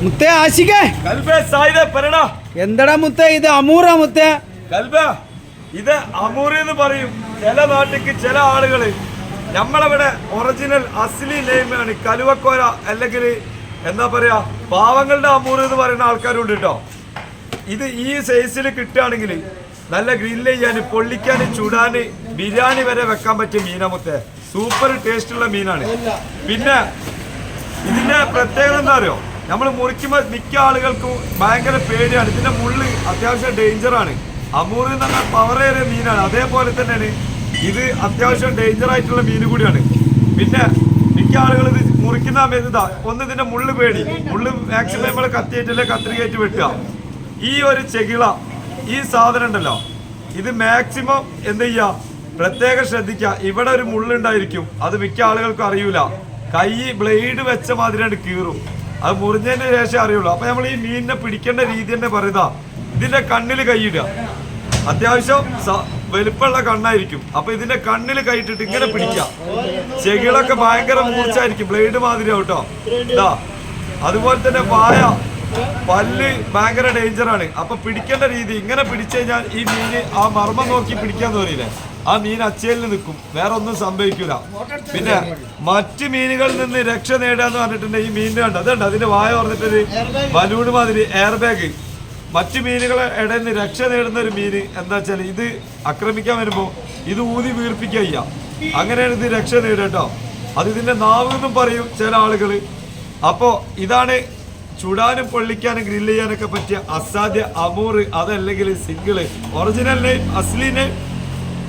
മുത്തേ ആശിക്കേ എന്തടാ മുത്തേ ഇത് അമൂറാ മുത്തേ ഇത് അമൂർ എന്ന് പറയും. ചില നാട്ടിക്ക് ചില ആളുകള് നമ്മളവിടെ ഒറിജിനൽ അസ്ലി നെയിമാണ് കലുവക്കോര, അല്ലെങ്കിൽ എന്താ പറയാ പാവങ്ങളുടെ അമൂർ എന്ന് പറയുന്ന ആൾക്കാരുണ്ട് കേട്ടോ. ഇത് ഈ സൈസിൽ കിട്ടുകയാണെങ്കിൽ നല്ല ഗ്രില്ല് ചെയ്യാൻ, പൊള്ളിക്കാൻ, ചുടാന്, ബിരിയാണി വരെ വെക്കാൻ പറ്റിയ മീനാമത്തെ സൂപ്പർ ടേസ്റ്റ് ഉള്ള മീനാണ്. പിന്നെ ഇതിന്റെ പ്രത്യേകത എന്താ അറിയോ, നമ്മൾ മുറിക്കുമ്പോൾ മിക്ക ആളുകൾക്കും ഭയങ്കര പേടിയാണ്. ഇതിന്റെ മുള്ള് അത്യാവശ്യം ഡേഞ്ചറാണ്. അമൂർ എന്ന് പറഞ്ഞാൽ പവറേറിയ മീനാണ്. അതേപോലെ തന്നെയാണ് ഇത് അത്യാവശ്യം ഡേഞ്ചർ ആയിട്ടുള്ള മീൻ കൂടിയാണ്. പിന്നെ മിക്ക ആളുകൾ ഇത് മുറിക്കുന്ന സമയത്ത് ഒന്ന് ഇതിന്റെ മുള്ള് പേടി, മുള്ള് മാക്സിമം നമ്മൾ കത്തിയേറ്റല്ലേ കത്രികയായിട്ട് വെട്ടുക. ഈ ഒരു ചെകിള, ഈ സാധനം ഉണ്ടല്ലോ, ഇത് മാക്സിമം എന്ത് ചെയ്യുക, പ്രത്യേകം ശ്രദ്ധിക്കുക. ഇവിടെ ഒരു മുള്ളുണ്ടായിരിക്കും, അത് മിക്ക ആളുകൾക്കും അറിയൂല. കൈ ബ്ലേഡ് വെച്ച മാതിരിയാണ് കീറും, അത് മുറിഞ്ഞതിന് ശേഷം അറിയുള്ളൂ. അപ്പൊ നമ്മൾ ഈ മീനിനെ പിടിക്കേണ്ട രീതി തന്നെ പറയുക, ഇതിന്റെ കണ്ണിൽ കൈയിടുക. അത്യാവശ്യം വലുപ്പമുള്ള കണ്ണായിരിക്കും. അപ്പൊ ഇതിന്റെ കണ്ണിൽ കൈയിട്ടിട്ട് ഇങ്ങനെ പിടിക്കാം. ചെകിളൊക്കെ ഭയങ്കര മൂർച്ചായിരിക്കും, ബ്ലേഡ് മാതിരി കേട്ടോ. ഇതാ അതുപോലെ തന്നെ വായ, പല്ല് ഭയങ്കര ഡേഞ്ചറാണ്. അപ്പൊ പിടിക്കേണ്ട രീതി ഇങ്ങനെ പിടിച്ചു കഴിഞ്ഞാൽ ഈ മീന് ആ മർമ്മം നോക്കി പിടിക്കാൻ തോന്നിയില്ലേ, ആ മീൻ അച്ചയിൽ നിൽക്കും, വേറെ ഒന്നും സംഭവിക്കൂല. പിന്നെ മറ്റു മീനുകളിൽ നിന്ന് രക്ഷ നേടാന്ന് പറഞ്ഞിട്ടുണ്ട്. ഈ മീനിന്റെ കണ്ട അതുണ്ട്, അതിന്റെ വായ പറഞ്ഞിട്ടൊരു ബലൂൺ മാതിരി എയർ ബാഗ്. മറ്റു മീനുകളെ ഇടയിൽ നിന്ന് രക്ഷ നേടുന്ന ഒരു മീന് എന്താ വെച്ചാൽ ഇത് ആക്രമിക്കാൻ വരുമ്പോ ഇത് ഊതി വീർപ്പിക്കുക ചെയ്യാം. അങ്ങനെയാണ് ഇത് രക്ഷ നേടുക കേട്ടോ. അത് ഇതിന്റെ നാവ് എന്നും പറയും ചില ആളുകള്. അപ്പോ ഇതാണ് ചുടാനും പൊള്ളിക്കാനും ഗ്രില്ല് ചെയ്യാനൊക്കെ പറ്റിയ അസാധ്യ അമൂർ, അതല്ലെങ്കിൽ സിംഗിള്. ഒറിജിനൽ നെയിം അസ്ലി നെയിം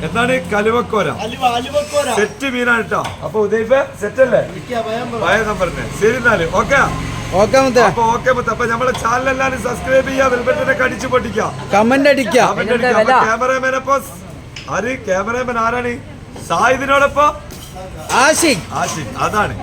എന്താണ്, കലുവക്കോര. സെറ്റ് മീനാണ് കേട്ടോ. അപ്പൊ ഉദയ് സെറ്റ് അല്ലേ, പഴയ നമ്പറിന്. ശരി എന്നാല് ഓക്കെ. അപ്പൊ നമ്മളെ ചാനൽ എല്ലാവരും സബ്സ്ക്രൈബ് ചെയ്യാ, ബെൽബട്ടനൊക്കെ അടിച്ചു പൊട്ടിക്കാം, കമന്റ് അടിക്കാം. ക്യാമറമാൻ ആരാണ്? സായിദിനോടൊപ്പം ആഷിഖ്. അതാണ്.